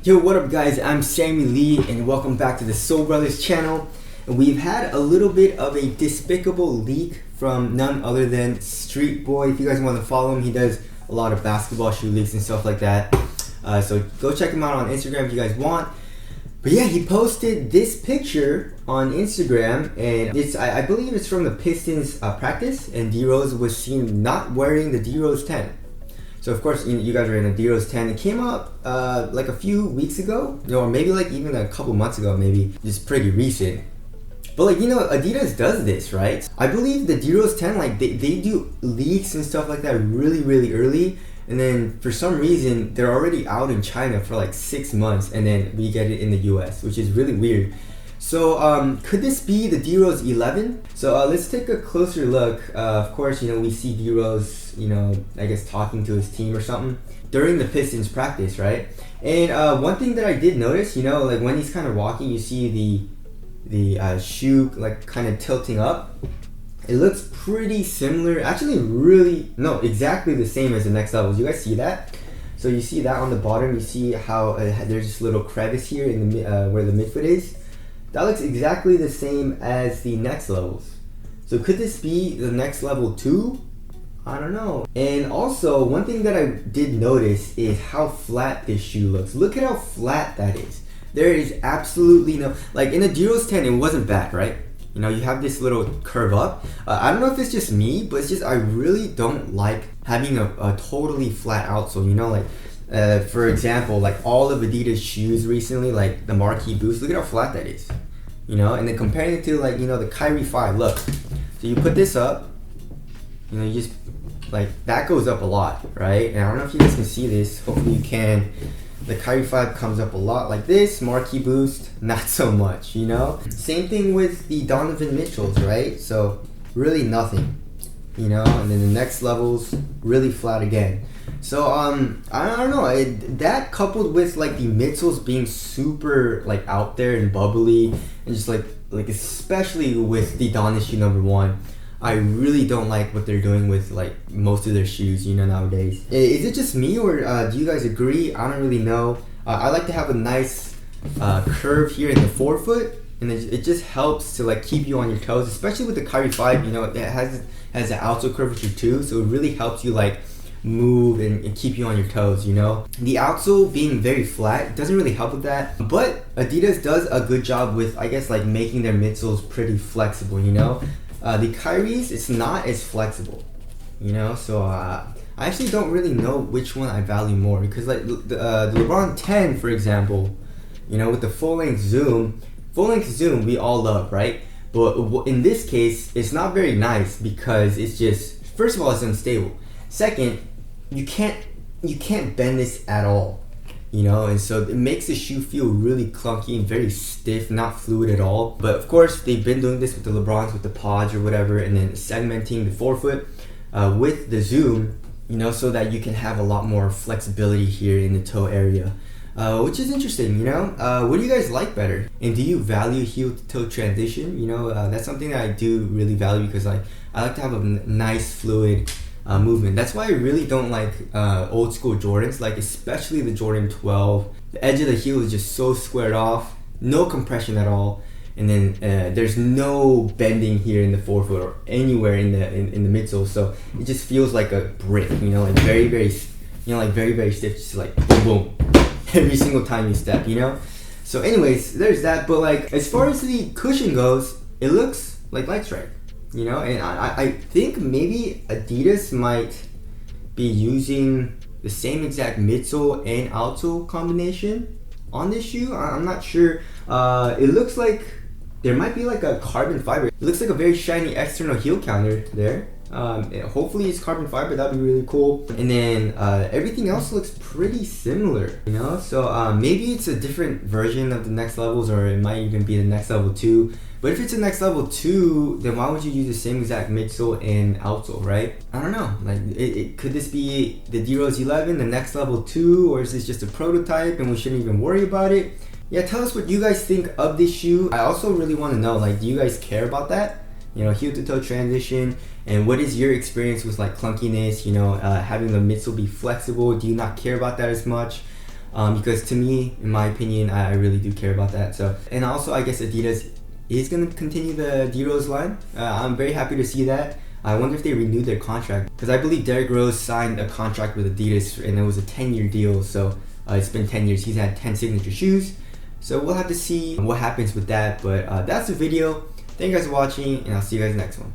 Yo, what up guys, I'm Sammy Lee and welcome back to the Soul Brothers channel. And we've had a little bit of a despicable leak from none other than Street Boy. If you guys want to follow him, he does a lot of basketball shoe leaks and stuff like that. So go check him out on Instagram if you guys want. But yeah, he posted this picture on Instagram, and I believe it's from the Pistons practice, and D-Rose was seen not wearing the D-Rose 10. So of course, you guys are in a D-Rose 10. It came out like a few weeks ago, or maybe like even a couple months ago, maybe. It's pretty recent. But like, Adidas does this, right? I believe the D-Rose 10, like they do leaks and stuff like that really early. And then for some reason, they're already out in China for like 6 months, and then we get it in the US, which is really weird. So could this be the D-Rose 11? So let's take a closer look. Of course, we see D-Rose, I guess talking to his team or something during the Pistons practice, right? And one thing that I did notice, like when he's kind of walking, you see the shoe like kind of tilting up. It looks pretty similar, actually exactly the same as the Next Levels. You guys see that? So you see that on the bottom, you see how there's this little crevice here in the where the midfoot is. That looks exactly the same as the Next Levels. So could this be the Next Level 2? I don't know. And also, one thing that I did notice is how flat this shoe looks. Look at how flat that is. There is absolutely no, like in the D-Rose 10, it wasn't bad, right? You have this little curve up. I don't know if it's just me, but it's just I really don't like having a totally flat outsole. For example, like all of Adidas shoes recently, like the Marquee Boost, look at how flat that is. And then comparing it to like, the Kyrie 5, look. So you put this up, you just, like, that goes up a lot, right? And I don't know if you guys can see this, hopefully you can. The Kyrie 5 comes up a lot like this, Marquee Boost, not so much, Same thing with the Donovan Mitchells, right? So really nothing, and then the Next Levels, really flat again. So I don't know, that coupled with like the midsoles being super like out there and bubbly, and just like especially with the Donis shoe number 1, I really don't like what they're doing with like most of their shoes, nowadays. Is it just me, or do you guys agree? I don't really know. I like to have a nice curve here in the forefoot, and it just helps to like keep you on your toes, especially with the Kyrie 5. It has the outsole curvature too, so it really helps you like move and keep you on your toes. The outsole being very flat doesn't really help with that, but Adidas does a good job with, I guess, like making their midsoles pretty flexible. The Kyries, it's not as flexible, so I actually don't really know which one I value more, because like the LeBron 10, for example, with the full-length zoom we all love, right? But in this case, it's not very nice, because it's just, first of all, it's unstable. Second, you can't bend this at all, and so it makes the shoe feel really clunky and very stiff, not fluid at all. But of course, they've been doing this with the LeBrons, with the pods or whatever, and then segmenting the forefoot with the zoom, so that you can have a lot more flexibility here in the toe area, which is interesting. What do you guys like better? And do you value heel to toe transition? That's something that I do really value, because I like to have a nice fluid movement. That's why I really don't like old school Jordans, like especially the Jordan 12. The edge of the heel is just so squared off, no compression at all, and then there's no bending here in the forefoot or anywhere in the midsole, so it just feels like a brick, like very very stiff, just like boom every single time you step. So anyways, there's that. But like, as far as the cushion goes, it looks like Light Strike. And I think maybe Adidas might be using the same exact midsole and outsole combination on this shoe. I'm not sure. It looks like there might be like a carbon fiber. It looks like a very shiny external heel counter there. Hopefully it's carbon fiber, that'd be really cool. And then everything else looks pretty similar, So maybe it's a different version of the Next Levels, or it might even be the Next Level 2. But if it's a Next Level 2, then why would you use the same exact midsole and outsole, right? I don't know. Like, could this be the D-Rose 11, the Next Level 2, or is this just a prototype and we shouldn't even worry about it? Yeah, tell us what you guys think of this shoe. I also really want to know, like, do you guys care about that? Heel to toe transition, and what is your experience with like clunkiness, having the midsole be flexible? Do you not care about that as much? because to me, in my opinion, I really do care about that. So, and also I guess Adidas is going to continue the D-Rose line. I'm very happy to see that. I wonder if they renewed their contract, because I believe Derrick Rose signed a contract with Adidas and it was a 10-year deal. So it's been 10 years. He's had 10 signature shoes. So we'll have to see what happens with that. But that's the video. Thank you guys for watching, and I'll see you guys next one.